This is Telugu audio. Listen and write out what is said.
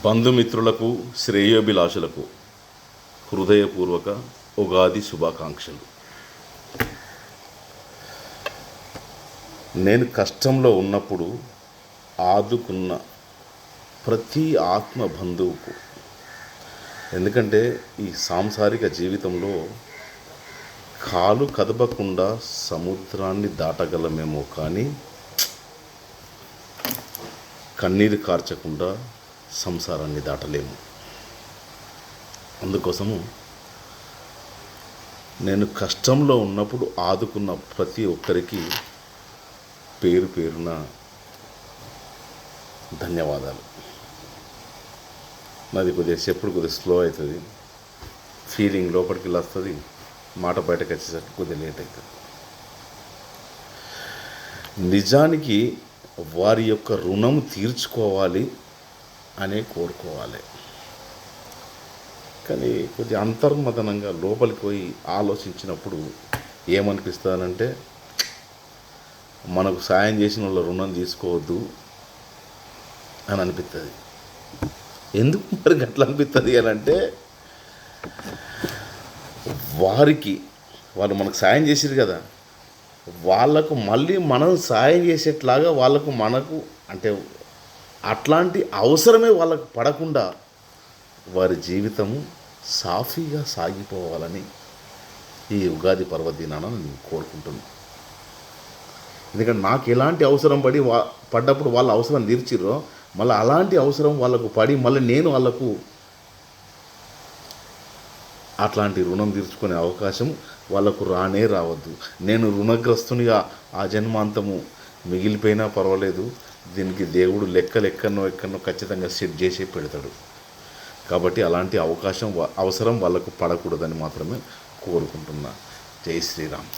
బంధుమిత్రులకు శ్రేయోభిలాషులకు హృదయపూర్వక ఉగాది శుభాకాంక్షలు. నేను కష్టంలో ఉన్నప్పుడు ఆదుకున్న ప్రతి ఆత్మ బంధువుకు, ఎందుకంటే ఈ సాంసారిక జీవితంలో కాలు కదపకుండా సముద్రాన్ని దాటగలమేమో కానీ కన్నీరు కార్చకుండా సంసారాన్ని దాటలేము. అందుకోసము నేను కష్టంలో ఉన్నప్పుడు ఆదుకున్న ప్రతి ఒక్కరికి పేరు పేరున ధన్యవాదాలు. నాది కొద్దిగా స్లో అవుతుంది, ఫీలింగ్ లోపలికి వెళ్ళి వస్తుంది, మాట బయటకు వచ్చేసరికి కొద్దిగా లేట్ అవుతుంది. నిజానికి వారి యొక్క రుణం తీర్చుకోవాలి అనే కోరుకోవాలి, కానీ కొద్దిగా అంతర్మదనంగా లోపలికి పోయి ఆలోచించినప్పుడు ఏమనిపిస్తుందంటే, మనకు సాయం చేసిన వాళ్ళ రుణం తీసుకోవద్దు అని అనిపిస్తుంది. ఎందుకు మరి అట్లా అనిపిస్తుంది అని అంటే, వాళ్ళు మనకు సాయం చేసిరు కదా, వాళ్ళకు మళ్ళీ మనం సాయం చేసేట్లాగా మనకు అంటే అట్లాంటి అవసరమే వాళ్ళకు పడకుండా వారి జీవితము సాఫీగా సాగిపోవాలని ఈ ఉగాది పర్వదినాన నేను కోరుకుంటున్నాను. ఎందుకంటే నాకు ఎలాంటి అవసరం పడ్డప్పుడు వాళ్ళ అవసరం తీర్చిర్రో, మళ్ళీ అలాంటి అవసరం వాళ్ళకు పడి మళ్ళీ నేను వాళ్ళకు అట్లాంటి రుణం తీర్చుకునే అవకాశం వాళ్ళకు రావద్దు. నేను రుణగ్రస్తునిగా ఆ జన్మాంతము మిగిలిపోయినా పర్వాలేదు, దీనికి దేవుడు ఎక్కడో ఖచ్చితంగా సెట్ చేసి పెడతాడు. కాబట్టి అలాంటి అవసరం వాళ్ళకు పడకూడదని మాత్రమే కోరుకుంటున్నా. జై శ్రీరామ్.